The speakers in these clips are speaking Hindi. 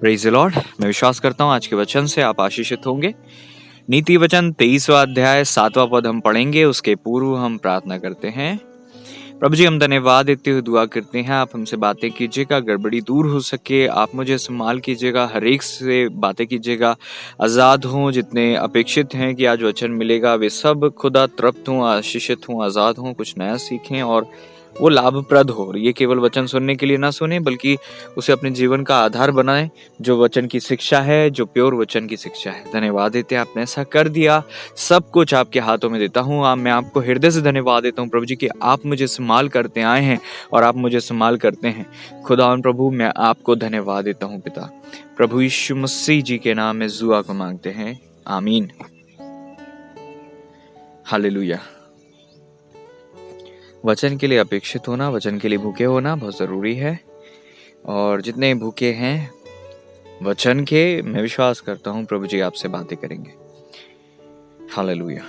Praise the Lord. मैं विश्वास करता हूँ आज के वचन से आप आशीषित होंगे। नीति वचन 23वां अध्याय 7वां पद हम पढ़ेंगे। उसके पूर्व हम प्रार्थना करते हैं। प्रभु जी, हम धन्यवाद देते हुए दुआ करते हैं, आप हमसे बातें कीजिएगा, गड़बड़ी दूर हो सके, आप मुझे संभाल कीजिएगा, हर एक से बातें कीजिएगा, आज़ाद हों। जितने अपेक्षित हैं कि आज वचन मिलेगा वे सब खुदा तृप्त हों, आशीषित हों, आज़ाद हों, कुछ नया सीखें और वो लाभप्रद हो। ये केवल वचन सुनने के लिए ना सुने बल्कि उसे अपने जीवन का आधार बनाएं, जो वचन की शिक्षा है, जो प्योर वचन की शिक्षा है। धन्यवाद देते हैं, आपने ऐसा कर दिया। सब कुछ आपके हाथों में देता हूँ। मैं आपको हृदय से धन्यवाद देता हूँ प्रभु जी कि आप मुझे संभाल करते आए हैं और आप मुझे संभाल करते हैं। खुदावन प्रभु, मैं आपको धन्यवाद देता हूँ पिता। प्रभु यीशु मसीह जी के नाम में दुआ को मांगते हैं, आमीन। हालेलुया। वचन के लिए अपेक्षित होना, वचन के लिए भूखे होना बहुत ज़रूरी है। और जितने भूखे हैं वचन के, मैं विश्वास करता हूँ प्रभु जी आपसे बातें करेंगे। Hallelujah,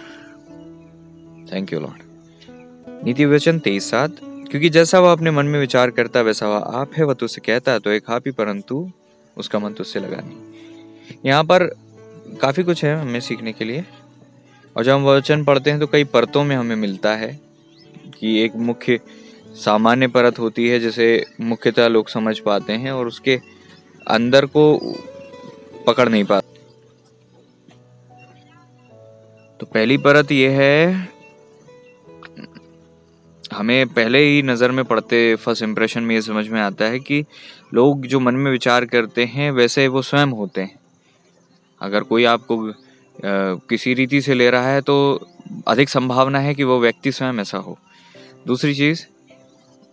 thank you Lord. नीति वचन 23:7, क्योंकि जैसा वह अपने मन में विचार करता वैसा वह आप है, वह तुझसे कहता है तो एक आप ही, परंतु उसका मन तुझसे लगा नहीं। यहाँ पर काफ़ी कुछ है हमें सीखने के लिए। और जब हम वचन पढ़ते हैं तो कई परतों में हमें मिलता है कि एक मुख्य सामान्य परत होती है जिसे मुख्यतः लोग समझ पाते हैं और उसके अंदर को पकड़ नहीं पाते। तो पहली परत ये है, हमें पहले ही नज़र में पड़ते फर्स्ट इम्प्रेशन में ये समझ में आता है कि लोग जो मन में विचार करते हैं वैसे वो स्वयं होते हैं। अगर कोई आपको किसी रीति से ले रहा है तो अधिक संभावना है कि वो व्यक्ति स्वयं ऐसा हो। दूसरी चीज़,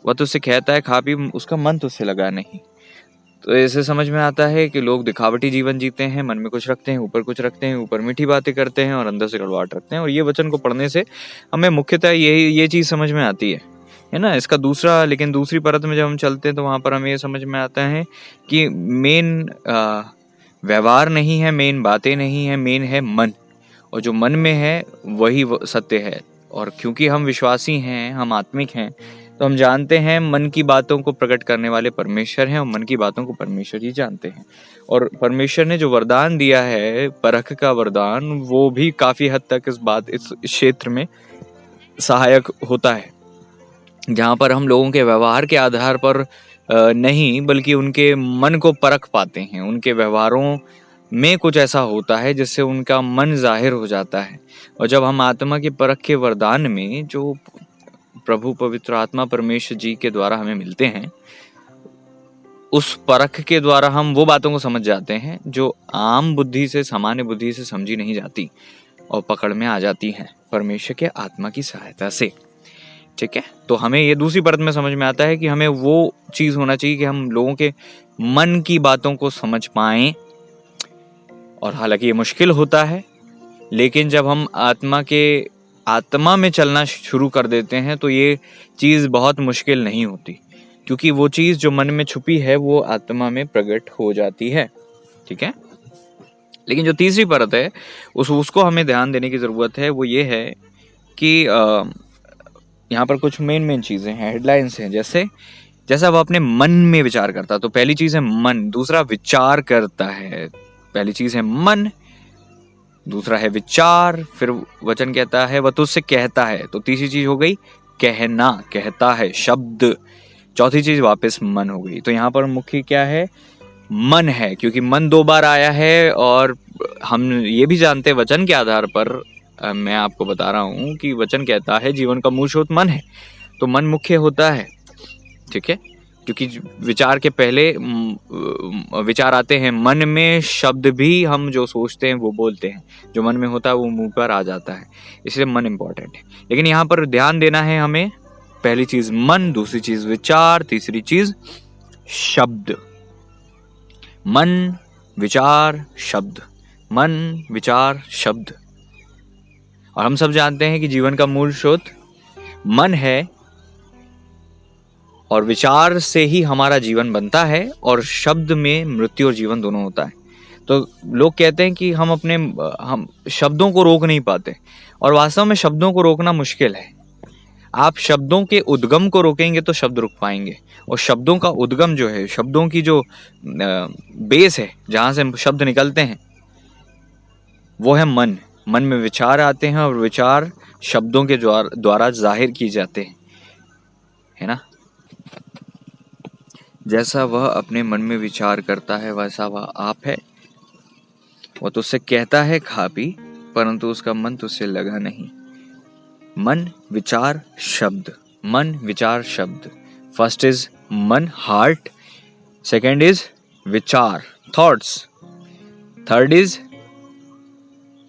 वह तुझसे कहता है खा पी, उसका मन तुझसे लगा नहीं। तो ऐसे समझ में आता है कि लोग दिखावटी जीवन जीते हैं, मन में कुछ रखते हैं, ऊपर कुछ रखते हैं, ऊपर मीठी बातें करते हैं और अंदर से कड़वाहट रखते हैं। और ये वचन को पढ़ने से हमें मुख्यतः ये चीज़ समझ में आती है ना। इसका दूसरी परत में जब हम चलते हैं तो वहाँ पर हमें ये समझ में आता है कि मेन व्यवहार नहीं है, मेन बातें नहीं है, मेन है मन। और जो मन में है वही सत्य है। और क्योंकि हम विश्वासी हैं, हम आत्मिक हैं, तो हम जानते हैं मन की बातों को प्रकट करने वाले परमेश्वर हैं और मन की बातों को परमेश्वर ही जानते हैं। और परमेश्वर ने जो वरदान दिया है, परख का वरदान, वो भी काफ़ी हद तक इस क्षेत्र में सहायक होता है, जहाँ पर हम लोगों के व्यवहार के आधार पर नहीं बल्कि उनके मन को परख पाते हैं। उनके व्यवहारों में कुछ ऐसा होता है जिससे उनका मन जाहिर हो जाता है। और जब हम आत्मा की परख के वरदान में, जो प्रभु पवित्र आत्मा परमेश्वर जी के द्वारा हमें मिलते हैं, उस परख के द्वारा हम वो बातों को समझ जाते हैं जो आम बुद्धि से, सामान्य बुद्धि से समझी नहीं जाती और पकड़ में आ जाती हैं परमेश्वर के आत्मा की सहायता से। ठीक है, तो हमें ये दूसरी परत में समझ में आता है कि हमें वो चीज़ होना चाहिए कि हम लोगों के मन की बातों को समझ पाएं। और हालांकि ये मुश्किल होता है, लेकिन जब हम आत्मा में चलना शुरू कर देते हैं तो ये चीज़ बहुत मुश्किल नहीं होती, क्योंकि वो चीज़ जो मन में छुपी है वो आत्मा में प्रकट हो जाती है। ठीक है, लेकिन जो तीसरी परत है उसको हमें ध्यान देने की ज़रूरत है। वो ये है कि यहाँ पर कुछ मेन चीज़ें हैं, हेडलाइंस हैं। जैसा वह अपने मन में विचार करता, तो पहली चीज़ है मन, दूसरा विचार करता है। पहली चीज़ है मन, दूसरा है विचार, फिर वचन कहता है वह तुझसे कहता है, तो तीसरी चीज हो गई कहना, कहता है, शब्द। चौथी चीज वापस मन हो गई। तो यहाँ पर मुख्य क्या है? मन है, क्योंकि मन 2 बार आया है। और हम ये भी जानते हैं वचन के आधार पर, मैं आपको बता रहा हूँ कि वचन कहता है जीवन का मूल स्रोत मन है, तो मन मुख्य होता है। ठीक है, क्योंकि विचार के पहले विचार आते हैं मन में, शब्द भी हम जो सोचते हैं वो बोलते हैं, जो मन में होता है वो मुंह पर आ जाता है, इसलिए मन इंपॉर्टेंट है। लेकिन यहाँ पर ध्यान देना है हमें, पहली चीज मन, दूसरी चीज विचार, तीसरी चीज शब्द। मन, विचार, शब्द, मन, विचार, शब्द। और हम सब जानते हैं कि जीवन का मूल स्रोत मन है और विचार से ही हमारा जीवन बनता है और शब्द में मृत्यु और जीवन दोनों होता है। तो लोग कहते हैं कि हम शब्दों को रोक नहीं पाते, और वास्तव में शब्दों को रोकना मुश्किल है। आप शब्दों के उद्गम को रोकेंगे तो शब्द रुक पाएंगे, और शब्दों का उद्गम जो है, शब्दों की जो बेस है जहां से शब्द निकलते हैं, वो है मन। मन में विचार आते हैं और विचार शब्दों के द्वारा जाहिर किए जाते हैं, है ना। जैसा वह अपने मन में विचार करता है वैसा वह आप है। वो तुझसे कहता है खा पी, परंतु उसका मन तुझसे लगा नहीं। मन, विचार, शब्द। मन, विचार, शब्द। फर्स्ट इज मन, हार्ट। सेकेंड इज विचार, थॉट्स। थर्ड इज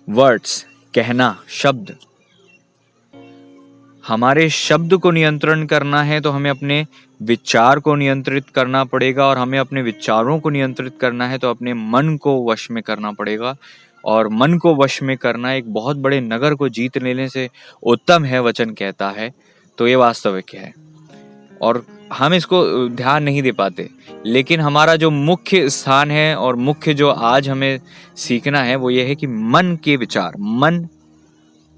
वर्ड्स, कहना, शब्द। हमारे शब्द को नियंत्रण करना है तो हमें अपने विचार को नियंत्रित करना पड़ेगा, और हमें अपने विचारों को नियंत्रित करना है तो अपने मन को वश में करना पड़ेगा। और मन को वश में करना एक बहुत बड़े नगर को जीत लेने से उत्तम है, वचन कहता है। तो ये वास्तविक है और हम इसको ध्यान नहीं दे पाते। लेकिन हमारा जो मुख्य स्थान है और मुख्य जो आज हमें सीखना है वो ये है कि मन के विचार, मन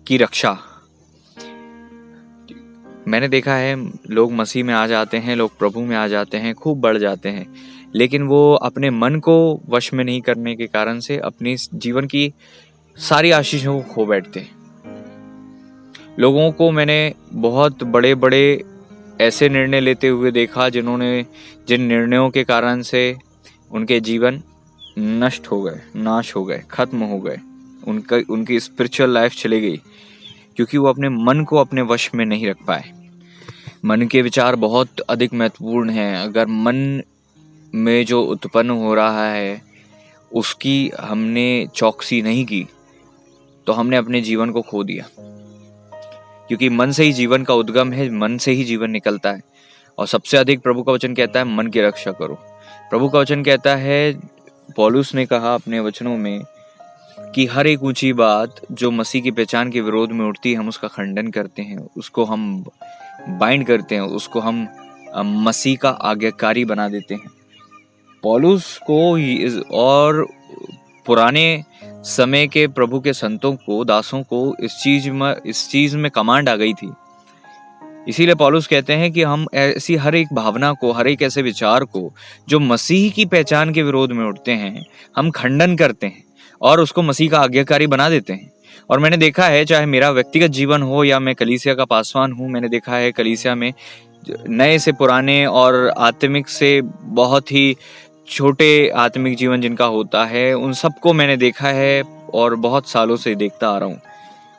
की रक्षा। मैंने देखा है लोग मसीह में आ जाते हैं, लोग प्रभु में आ जाते हैं, खूब बढ़ जाते हैं, लेकिन वो अपने मन को वश में नहीं करने के कारण से अपनी जीवन की सारी आशीषों को खो बैठते हैं। लोगों को मैंने बहुत बड़े बड़े ऐसे निर्णय लेते हुए देखा जिन निर्णयों के कारण से उनके जीवन नष्ट हो गए, नाश हो गए, खत्म हो गए, उनकी स्पिरिचुअल लाइफ चली गई, क्योंकि वो अपने मन को अपने वश में नहीं रख पाए। मन के विचार बहुत अधिक महत्वपूर्ण हैं। अगर मन में जो उत्पन्न हो रहा है उसकी हमने चौकसी नहीं की तो हमने अपने जीवन को खो दिया, क्योंकि मन से ही जीवन का उद्गम है, मन से ही जीवन निकलता है। और सबसे अधिक प्रभु का वचन कहता है मन की रक्षा करो। प्रभु का वचन कहता है, पौलुस ने कहा अपने वचनों में कि हर एक ऊंची बात जो मसीह की पहचान के विरोध में उठती है हम उसका खंडन करते हैं, उसको हम बाइंड करते हैं, उसको हम मसीह का आज्ञाकारी बना देते हैं। पौलुस को और पुराने समय के प्रभु के संतों को, दासों को इस चीज में कमांड आ गई थी। इसीलिए पौलुस कहते हैं कि हम ऐसी हर एक भावना को, हर एक ऐसे विचार को जो मसीह की पहचान के विरोध में उठते हैं हम खंडन करते हैं और उसको मसीह का आज्ञाकारी बना देते हैं। और मैंने देखा है, चाहे मेरा व्यक्तिगत जीवन हो या मैं कलीसिया का पासवान हूँ, मैंने देखा है कलीसिया में नए से पुराने और आत्मिक से बहुत ही छोटे आत्मिक जीवन जिनका होता है उन सबको मैंने देखा है और बहुत सालों से देखता आ रहा हूँ।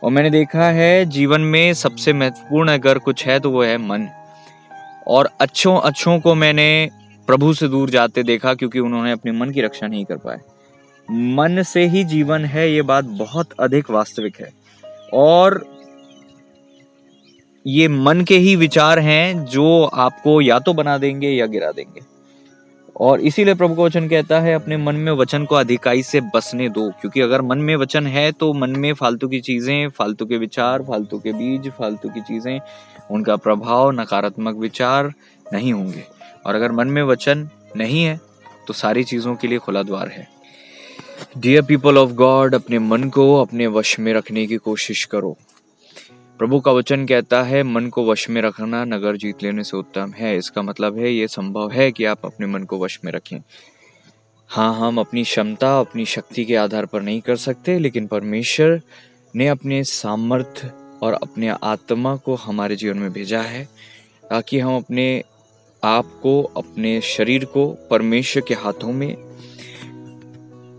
और मैंने देखा है जीवन में सबसे महत्वपूर्ण अगर कुछ है तो वो है मन। और अच्छों को मैंने प्रभु से दूर जाते देखा क्योंकि उन्होंने अपने मन की रक्षा नहीं कर पाए। मन से ही जीवन है, ये बात बहुत अधिक वास्तविक है। और ये मन के ही विचार हैं जो आपको या तो बना देंगे या गिरा देंगे। और इसीलिए प्रभु का वचन कहता है अपने मन में वचन को अधिकाई से बसने दो, क्योंकि अगर मन में वचन है तो मन में फालतू की चीजें, फालतू के विचार, फालतू के बीज, फालतू की चीजें, उनका प्रभाव, नकारात्मक विचार नहीं होंगे। और अगर मन में वचन नहीं है तो सारी चीजों के लिए खुला द्वार है। डियर पीपल ऑफ गॉड, अपने मन को अपने वश में रखने की कोशिश करो। प्रभु का वचन कहता है मन को वश में रखना नगर जीत लेने से उत्तम है। इसका मतलब है ये संभव है कि आप अपने मन को वश में रखें। हाँ, हम अपनी क्षमता, अपनी शक्ति के आधार पर नहीं कर सकते, लेकिन परमेश्वर ने अपने सामर्थ्य और अपने आत्मा को हमारे जीवन में भेजा है ताकि हम अपने आप को, अपने शरीर को परमेश्वर के हाथों में,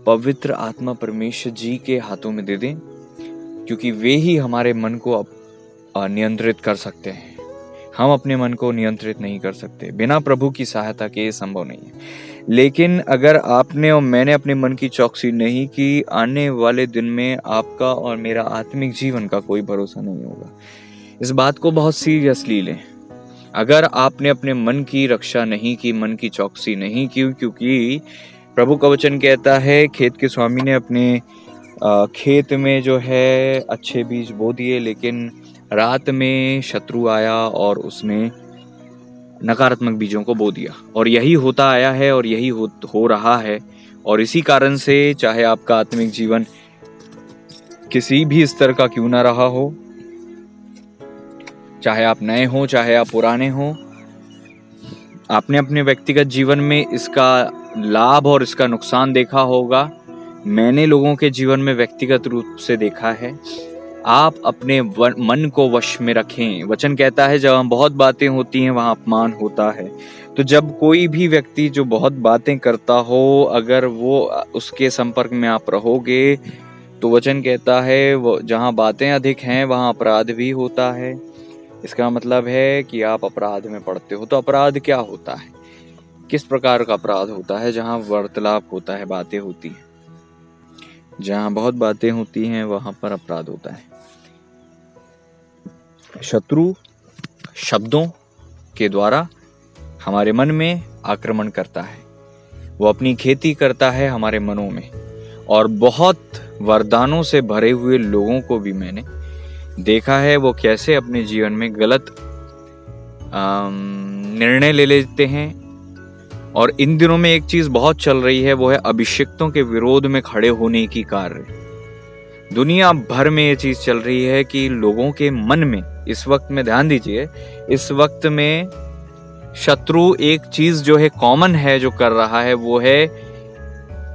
पवित्र आत्मा परमेश्वर जी के हाथों में दे दें, क्योंकि वे ही हमारे मन को नियंत्रित कर सकते हैं। हम अपने मन को नियंत्रित नहीं कर सकते, बिना प्रभु की सहायता के संभव नहीं है। लेकिन अगर आपने और मैंने अपने मन की चौकसी नहीं की, आने वाले दिन में आपका और मेरा आत्मिक जीवन का कोई भरोसा नहीं होगा। इस बात को बहुत सीरियसली लें। अगर आपने अपने मन की रक्षा नहीं की, मन की चौकसी नहीं की, क्योंकि प्रभु का वचन कहता है खेत के स्वामी ने अपने खेत में जो है अच्छे बीज बो दिए, लेकिन रात में शत्रु आया और उसने नकारात्मक बीजों को बो दिया। और यही होता आया है और यही हो रहा है। और इसी कारण से चाहे आपका आत्मिक जीवन किसी भी स्तर का क्यों ना रहा हो, चाहे आप नए हो चाहे आप पुराने हो, आपने अपने व्यक्तिगत जीवन में इसका लाभ और इसका नुकसान देखा होगा। मैंने लोगों के जीवन में व्यक्तिगत रूप से देखा है। आप अपने मन को वश में रखें। वचन कहता है जहाँ बहुत बातें होती हैं वहाँ अपमान होता है। तो जब कोई भी व्यक्ति जो बहुत बातें करता हो, अगर वो उसके संपर्क में आप रहोगे, तो वचन कहता है वो जहाँ बातें अधिक हैं वहाँ अपराध भी होता है। इसका मतलब है कि आप अपराध में पड़ते हो। तो अपराध क्या होता है, किस प्रकार का अपराध होता है? जहाँ वार्तालाप होता है, बातें होती हैं, जहाँ बहुत बातें होती हैं वहां पर अपराध होता है। शत्रु शब्दों के द्वारा हमारे मन में आक्रमण करता है। वो अपनी खेती करता है हमारे मनों में। और बहुत वरदानों से भरे हुए लोगों को भी मैंने देखा है वो कैसे अपने जीवन में गलत निर्णय ले लेते हैं। और इन दिनों में एक चीज बहुत चल रही है, वो है अभिषिक्तों के विरोध में खड़े होने की कार्य। दुनिया भर में ये चीज चल रही है कि लोगों के मन में इस वक्त में, ध्यान दीजिए, इस वक्त में शत्रु एक चीज जो है कॉमन है जो कर रहा है, वो है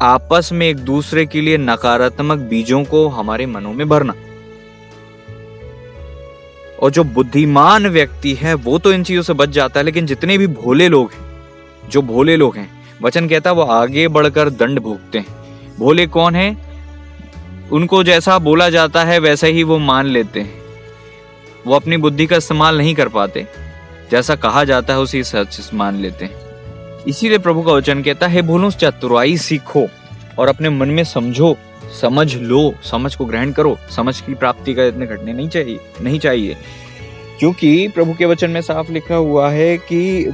आपस में एक दूसरे के लिए नकारात्मक बीजों को हमारे मनों में भरना। और जो बुद्धिमान व्यक्ति है वो तो इन चीजों से बच जाता है, लेकिन जितने भी भोले लोग हैं, जो भोले लोग हैं, वचन कहता है वो आगे बढ़कर दंड भोगते हैं। भोले कौन है? उनको जैसा बोला जाता है वैसा ही वो मान लेते हैं। वो अपनी बुद्धि का इस्तेमाल नहीं कर पाते, जैसा कहा जाता है उसी सच मान लेते हैं। इसीलिए प्रभु का वचन कहता है भोलों से चतुराई सीखो और अपने मन में समझो, समझ लो, समझ को ग्रहण करो। समझ की प्राप्ति का इतने घटने नहीं चाहिए, क्योंकि प्रभु के वचन में साफ लिखा हुआ है कि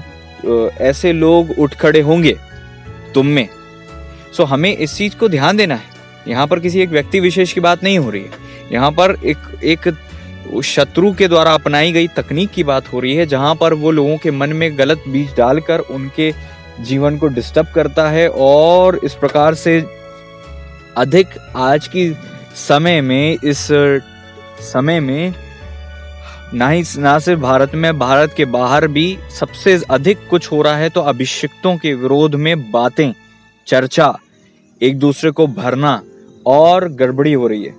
ऐसे लोग उठ खड़े होंगे तुम में। सो हमें इस चीज को ध्यान देना है। यहाँ पर किसी एक व्यक्ति विशेष की बात नहीं हो रही है, यहाँ पर एक शत्रु के द्वारा अपनाई गई तकनीक की बात हो रही है, जहां पर वो लोगों के मन में गलत बीज डालकर उनके जीवन को डिस्टर्ब करता है। और इस प्रकार से अधिक आज की समय में, इस समय में ना सिर्फ भारत में, भारत के बाहर भी सबसे अधिक कुछ हो रहा है। तो अभिषिक्तों के विरोध में बातें, चर्चा, एक दूसरे को भरना और गड़बड़ी हो रही है,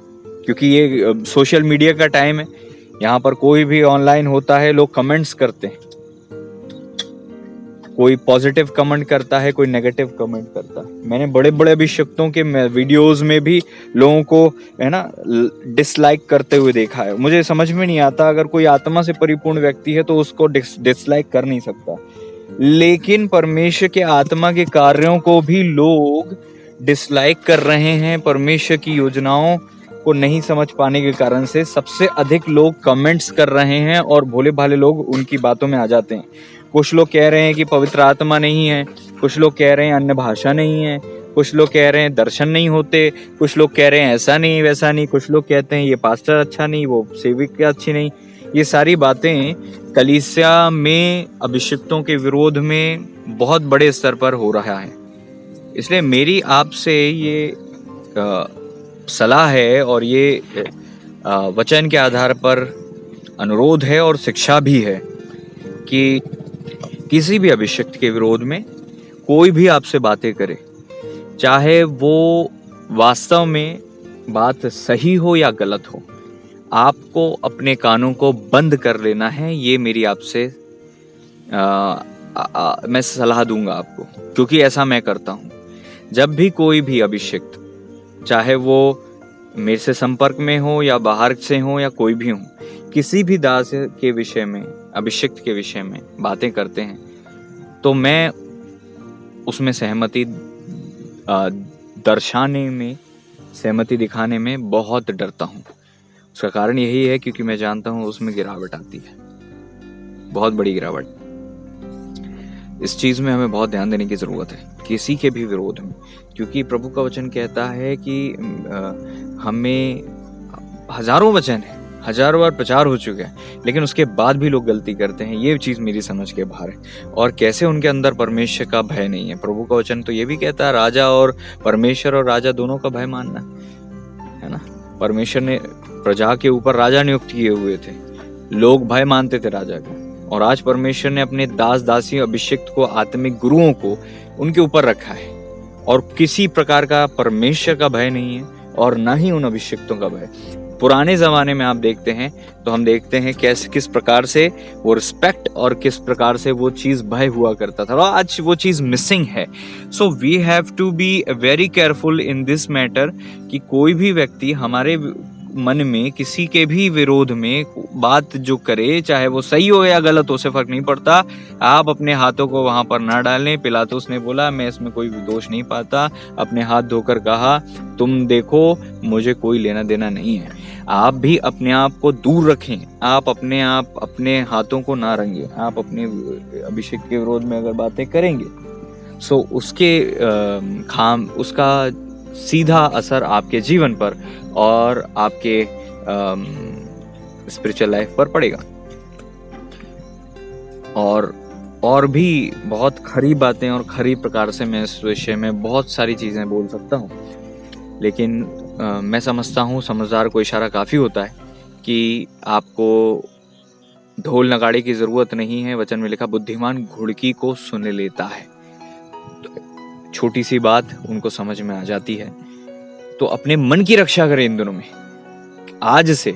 क्योंकि ये सोशल मीडिया का टाइम है। यहाँ पर कोई भी ऑनलाइन होता है, लोग कमेंट्स करते हैं, कोई पॉजिटिव कमेंट करता है, कोई नेगेटिव कमेंट करता है। मैंने बड़े बड़े अभिषिक्तों के वीडियोस में भी लोगों को है ना डिसलाइक करते हुए देखा है। मुझे समझ में नहीं आता, अगर कोई आत्मा से परिपूर्ण व्यक्ति है तो उसको डिसलाइक कर नहीं सकता, लेकिन परमेश्वर के आत्मा के कार्यों को भी लोग डिसलाइक कर रहे हैं। परमेश्वर की योजनाओं को नहीं समझ पाने के कारण से सबसे अधिक लोग कमेंट्स कर रहे हैं और भोले भाले लोग उनकी बातों में आ जाते हैं। कुछ लोग कह रहे हैं कि पवित्र आत्मा नहीं है, कुछ लोग कह रहे हैं अन्य भाषा नहीं है, कुछ लोग कह रहे हैं दर्शन नहीं होते, कुछ लोग कह रहे हैं ऐसा नहीं वैसा नहीं, कुछ लोग कहते हैं ये पास्टर अच्छा नहीं, वो सेविक अच्छी नहीं। ये सारी बातें कलीसिया में अभिषिक्तों के विरोध में बहुत बड़े स्तर पर हो रहा है। इसलिए मेरी आपसे ये सलाह है और ये वचन के आधार पर अनुरोध है और शिक्षा भी है कि किसी भी अभिषिक्त के विरोध में कोई भी आपसे बातें करे, चाहे वो वास्तव में बात सही हो या गलत हो, आपको अपने कानों को बंद कर लेना है। ये मेरी आपसे मैं सलाह दूंगा आपको, क्योंकि ऐसा मैं करता हूँ। जब भी कोई भी अभिषिक्त, चाहे वो मेरे से संपर्क में हो या बाहर से हो या कोई भी हो, किसी भी दास के विषय में, अभिषिक्त के विषय में बातें करते हैं, तो मैं उसमें सहमति दर्शाने में, सहमति दिखाने में बहुत डरता हूँ। उसका कारण यही है क्योंकि मैं जानता हूँ उसमें गिरावट आती है, बहुत बड़ी गिरावट। इस चीज में हमें बहुत ध्यान देने की जरूरत है, किसी के भी विरोध में, क्योंकि प्रभु का वचन कहता है कि हमें हजारों वचन है, हजारों बार प्रचार हो चुका है, लेकिन उसके बाद भी लोग गलती करते हैं। ये चीज मेरी समझ के बाहर है। और कैसे उनके अंदर परमेश्वर का भय नहीं है। प्रभु का वचन तो ये भी कहता है राजा और परमेश्वर और राजा दोनों का भय मानना है ना। परमेश्वर ने प्रजा के ऊपर राजा नियुक्त किए हुए थे, लोग भय मानते थे राजा का, और आज परमेश्वर ने अपने दास दासी अभिषिक्त को, आत्मिक गुरुओं को उनके ऊपर रखा है, और किसी प्रकार का परमेश्वर का भय नहीं है और ना ही उन अभिषिक्तों का भय। पुराने जमाने में आप देखते हैं तो हम देखते हैं कैसे किस प्रकार से वो रिस्पेक्ट और किस प्रकार से वो चीज भय हुआ करता था, और आज वो चीज मिसिंग है। So we have to be very careful in this matter कि कोई भी व्यक्ति हमारे मन में किसी के भी विरोध में बात जो करे, चाहे वो सही हो या गलत हो, से फर्क नहीं पड़ता, आप अपने हाथों को वहां पर ना डालें। पिलातुस ने बोला मैं इसमें कोई दोष नहीं पाता, अपने हाथ धोकर कहा तुम देखो मुझे कोई लेना देना नहीं है। आप भी अपने आप को दूर रखें, आप अपने हाथों को ना रंगे। आप अपने अभिषेक के विरोध में अगर बातें करेंगे सो उसका सीधा असर आपके जीवन पर और आपके स्पिरिचुअल लाइफ पर पड़ेगा। और भी बहुत खरी बातें और खरी प्रकार से मैं इस विषय में बहुत सारी चीजें बोल सकता हूँ, लेकिन मैं समझता हूँ समझदार को इशारा काफी होता है कि आपको ढोल नगाड़े की जरूरत नहीं है। वचन में लिखा बुद्धिमान घुड़की को सुन लेता है। छोटी सी बात उनको समझ में आ जाती है। तो अपने मन की रक्षा करें इन दिनों में। आज से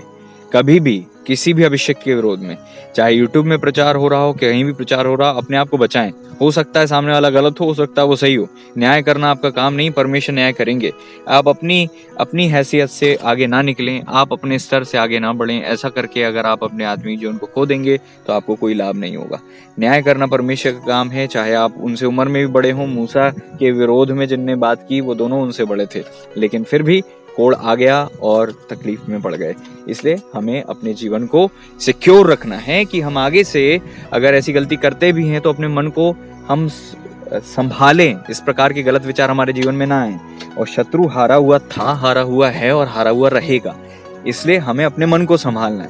कभी भी किसी भी अभिषेक के विरोध में, चाहे यूट्यूब में प्रचार हो रहा हो, कहीं भी प्रचार हो रहा, अपने आप को बचाएं। हो सकता है सामने वाला गलत हो सकता है वो सही हो। न्याय करना आपका काम नहीं, परमेश्वर न्याय करेंगे। आप अपनी हैसियत से आगे ना निकलें, आप अपने स्तर से आगे ना बढ़ें। ऐसा करके अगर आप अपने आत्मिक जीवन को खो देंगे तो आपको कोई लाभ नहीं होगा। न्याय करना परमेश्वर का काम है, चाहे आप उनसे उम्र में भी बड़े हों। मूसा के विरोध में जिनने बात की वो दोनों उनसे बड़े थे, लेकिन फिर भी कोड़ आ गया और तकलीफ में पड़ गए। इसलिए हमें अपने जीवन को सिक्योर रखना है कि हम आगे से अगर ऐसी गलती करते भी हैं तो अपने मन को हम संभालें, इस प्रकार के गलत विचार हमारे जीवन में ना आए। और शत्रु हारा हुआ था, हारा हुआ है और हारा हुआ रहेगा। इसलिए हमें अपने मन को संभालना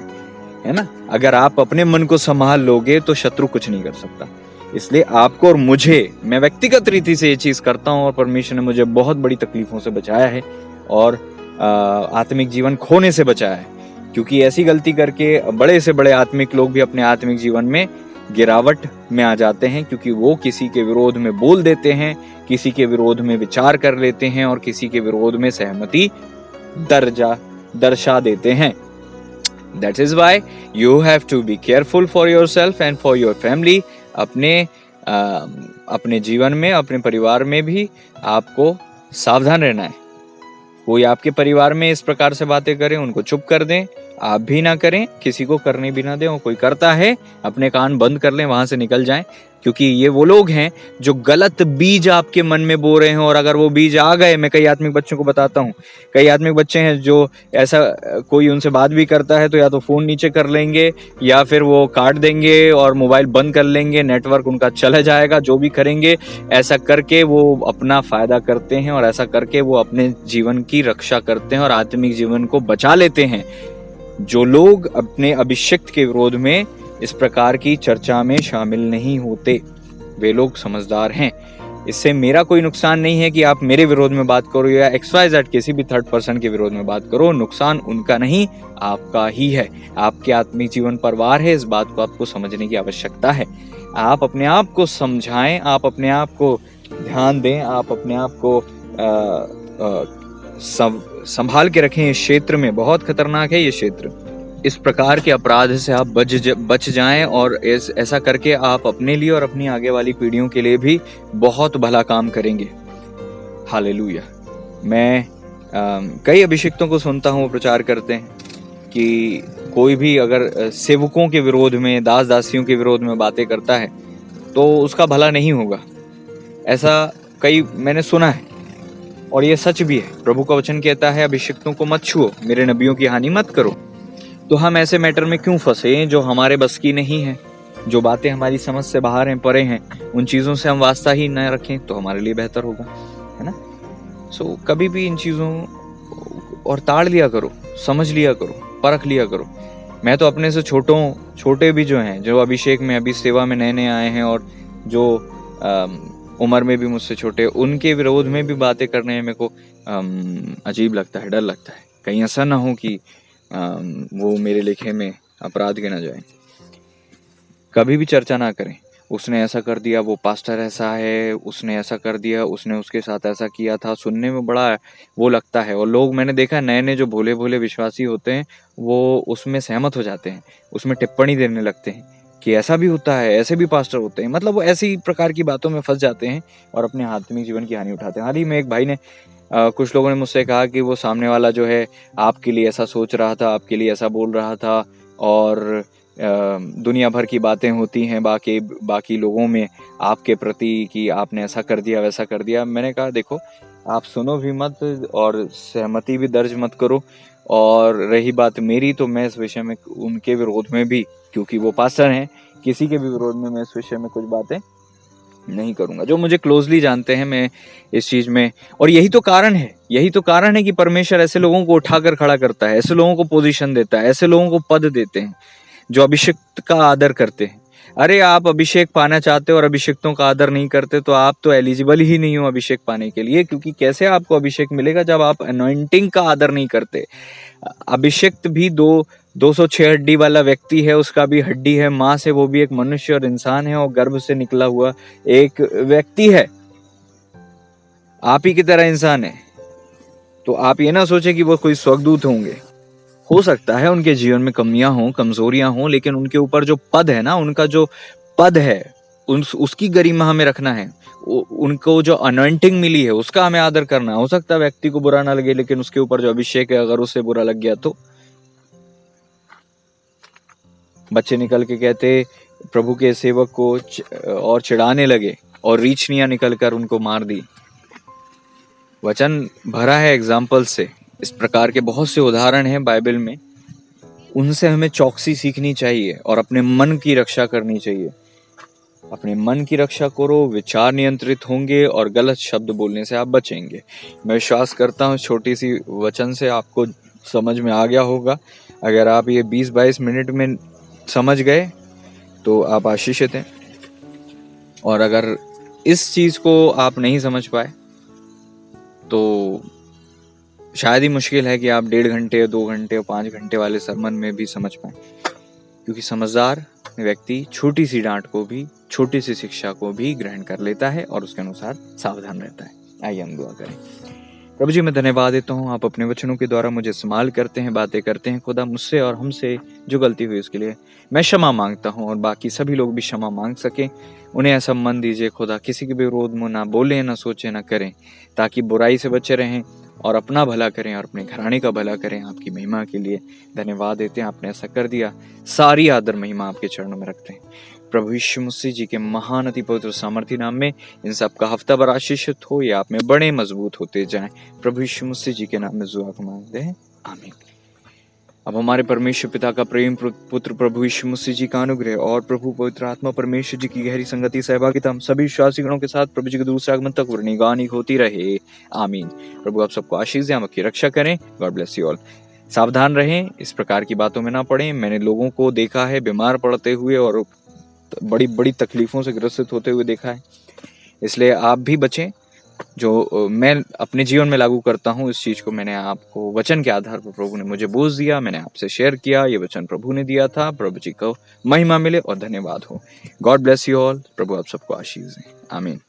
है ना। अगर आप अपने मन को संभाल लोगे तो शत्रु कुछ नहीं कर सकता। इसलिए आपको और मुझे, मैं व्यक्तिगत रीति से ये चीज करता हूँ और परमेश्वर ने मुझे बहुत बड़ी तकलीफों से बचाया है और आत्मिक जीवन खोने से बचाया है। क्योंकि ऐसी गलती करके बड़े से बड़े आत्मिक लोग भी अपने आत्मिक जीवन में गिरावट में आ जाते हैं, क्योंकि वो किसी के विरोध में बोल देते हैं, किसी के विरोध में विचार कर लेते हैं और किसी के विरोध में सहमति दर्शा देते हैं। That is why you have to be careful for yourself and for your family। अपने जीवन में, अपने परिवार में भी आपको सावधान रहना है। कोई आपके परिवार में इस प्रकार से बातें करे, उनको चुप कर दें, आप भी ना करें, किसी को करने भी ना दें। और कोई करता है अपने कान बंद कर लें, वहां से निकल जाएं। क्योंकि ये वो लोग हैं जो गलत बीज आपके मन में बो रहे हैं। और अगर वो बीज आ गए, मैं कई आत्मिक बच्चों को बताता हूँ, कई आत्मिक बच्चे हैं जो ऐसा, कोई उनसे बात भी करता है तो या तो फोन नीचे कर लेंगे या फिर वो काट देंगे और मोबाइल बंद कर लेंगे, नेटवर्क उनका चला जाएगा। जो भी करेंगे ऐसा करके वो अपना फायदा करते हैं और ऐसा करके वो अपने जीवन की रक्षा करते हैं और आत्मिक जीवन को बचा लेते हैं। जो लोग अपने अभिषिक्त के विरोध में इस प्रकार की चर्चा में शामिल नहीं होते, वे लोग समझदार हैं। इससे मेरा कोई नुकसान नहीं है कि आप मेरे विरोध में बात करो या XYZ किसी भी थर्ड पर्सन के विरोध में बात करो। नुकसान उनका नहीं, आपका ही है। आपके आत्मिक जीवन पर वार है, इस बात को आपको समझने की आवश्यकता है। आप अपने आप को समझाएं, आप अपने आप को ध्यान दें, आप अपने आप को संभाल के रखें। इस क्षेत्र में बहुत खतरनाक है ये क्षेत्र। इस प्रकार के अपराध से आप बच जाएं और ऐसा करके आप अपने लिए और अपनी आगे वाली पीढ़ियों के लिए भी बहुत भला काम करेंगे। हालेलुया। मैं कई अभिषिक्तों को सुनता हूँ, वो प्रचार करते हैं कि कोई भी अगर सेवकों के विरोध में, दास दासियों के विरोध में बातें करता है तो उसका भला नहीं होगा। ऐसा कई मैंने सुना है और ये सच भी है। प्रभु का वचन कहता है अभिषिक्तों को मत छुओ, मेरे नबियों की हानि मत करो। तो हम ऐसे मैटर में क्यों फंसे जो हमारे बस की नहीं है, जो बातें हमारी समझ से बाहर हैं, परे हैं, उन चीज़ों से हम वास्ता ही न रखें तो हमारे लिए बेहतर होगा, है ना। सो कभी भी इन चीज़ों और ताड़ लिया करो, समझ लिया करो, परख लिया करो। मैं तो अपने से छोटे भी जो हैं, जो अभिषेक में अभी सेवा में नए आए हैं और जो उम्र में भी मुझसे छोटे, उनके विरोध में भी बातें करने में मेरे को अजीब लगता है, डर लगता है। कहीं ऐसा ना हो कि वो मेरे लेखे में अपराध गिना जाए। कभी भी चर्चा ना करें, उसने ऐसा कर दिया, वो पास्टर ऐसा है, उसने ऐसा कर दिया, उसने उसके साथ ऐसा किया था। सुनने में बड़ा वो लगता है, और लोग, मैंने देखा नए नए जो भोले भोले विश्वासी होते हैं वो उसमें सहमत हो जाते हैं, उसमें टिप्पणी देने लगते हैं कि ऐसा भी होता है, ऐसे भी पास्टर होते हैं। मतलब वो ऐसी प्रकार की बातों में फंस जाते हैं और अपने आत्मिक जीवन की हानि उठाते हैं। हाल ही में एक भाई ने कुछ लोगों ने मुझसे कहा कि वो सामने वाला जो है आपके लिए ऐसा सोच रहा था, आपके लिए ऐसा बोल रहा था, और दुनिया भर की बातें होती हैं बाकी बाकी लोगों में आपके प्रति कि आपने ऐसा कर दिया, वैसा कर दिया। मैंने कहा देखो, आप सुनो भी मत और सहमति भी दर्ज मत करो। और रही बात मेरी, तो मैं इस विषय में उनके विरोध में भी, क्योंकि वो पास्टर हैं, किसी के भी विरोध में मैं इस विषय में कुछ बातें नहीं करूंगा। जो मुझे क्लोजली जानते हैं, मैं इस चीज में, और यही तो कारण है कि परमेश्वर ऐसे लोगों को उठाकर खड़ा करता है, ऐसे लोगों को पोजीशन देता है, ऐसे लोगों को पद देते हैं जो अभिषिक्त का आदर करते हैं। अरे आप अभिषेक पाना चाहते हो और अभिषिक्तों का आदर नहीं करते, तो आप तो एलिजिबल ही नहीं हो अभिषेक पाने के लिए, क्योंकि कैसे आपको अभिषेक मिलेगा जब आप अनॉइंटिंग का आदर नहीं करते। अभिषिक्त भी 206 हड्डी वाला व्यक्ति है, उसका भी हड्डी है, माँ से, वो भी एक मनुष्य और इंसान है, और गर्भ से निकला हुआ एक व्यक्ति है, आप ही की तरह इंसान है। तो आप ये ना सोचे कि वो कोई स्वर्गदूत होंगे। हो सकता है उनके जीवन में कमियां हों, कमजोरियां हों, लेकिन उनके ऊपर जो पद है ना, उनका जो पद है, उसकी गरिमा हमें रखना है। उनको जो अनॉइंटिंग मिली है उसका हमें आदर करना है। हो सकता है व्यक्ति को बुरा ना लगे, लेकिन उसके ऊपर जो अभिषेक है अगर उससे बुरा लग गया तो। बच्चे निकल के कहते प्रभु के सेवक को और चिढ़ाने लगे, और रीछनियां निकलकर उनको मार दी। वचन भरा है एग्जाम्पल से। इस प्रकार के बहुत से उदाहरण हैं बाइबल में, उनसे हमें चौकसी सीखनी चाहिए और अपने मन की रक्षा करनी चाहिए। अपने मन की रक्षा करो, विचार नियंत्रित होंगे और गलत शब्द बोलने से आप बचेंगे। मैं विश्वास करता हूँ छोटी सी वचन से आपको समझ में आ गया होगा। अगर आप ये 20-22 मिनट में समझ गए तो आप आशीषित हैं, और अगर इस चीज को आप नहीं समझ पाए तो शायद ही मुश्किल है कि आप 1.5 घंटे, 2 घंटे और 5 घंटे वाले सरमन में भी समझ पाए, क्योंकि समझदार व्यक्ति छोटी सी डांट को भी, छोटी सी शिक्षा को भी ग्रहण कर लेता है और उसके अनुसार सावधान रहता है। आइए हम दुआ करें। प्रभु जी, मैं धन्यवाद देता हूँ, आप अपने वचनों के द्वारा मुझे इस्तेमाल करते हैं, बातें करते हैं। खुदा, मुझसे और हमसे जो गलती हुई उसके लिए मैं क्षमा मांगता हूँ, और बाकी सभी लोग भी क्षमा मांग सकें। उन्हें ऐसा मन दीजिए खुदा, किसी के विरोध में ना बोलें, ना सोचें, ना करें, ताकि बुराई से बचे रहें और अपना भला करें और अपने घराने का भला करें, आपकी महिमा के लिए। धन्यवाद देते हैं, आपने ऐसा कर दिया। सारी आदर महिमा आपके चरणों में रखते हैं। प्रभु यीशु मसीह जी के महान अति पवित्र सामर्थी नाम में इन सब का हफ्ता भर आशीषित हो, ये आप में बड़े मजबूत होते जाएं। प्रभु यीशु मसीह जी के नाम में दुआ को मांगते हैं, आमीन। अब हमारे परमेश्वर पिता का प्रेम, पुत्र प्रभु यीशु मसीह जी का अनुग्रह और प्रभु पवित्र आत्मा परमेश्वर जी की गहरी संगति, सहभागिता हम सभी विश्वासी गणों के साथ प्रभु जी के दूसरे आगमन तक निगानी होती रहे, आमीन। प्रभु आप सबको आशीष दें, आपकी रक्षा करें। God bless you all. सावधान रहें, इस प्रकार की बातों में ना पड़ें। मैंने लोगों को देखा है बीमार पड़ते हुए और बड़ी बड़ी तकलीफों से ग्रसित होते हुए देखा है, इसलिए आप भी बचें। जो मैं अपने जीवन में लागू करता हूँ, इस चीज को मैंने आपको वचन के आधार पर प्रभु ने मुझे बोझ दिया, मैंने आपसे शेयर किया। ये वचन प्रभु ने दिया था। प्रभु जी को महिमा मिले और धन्यवाद हो। God bless you all. प्रभु आप सबको आशीष दें, आमीन।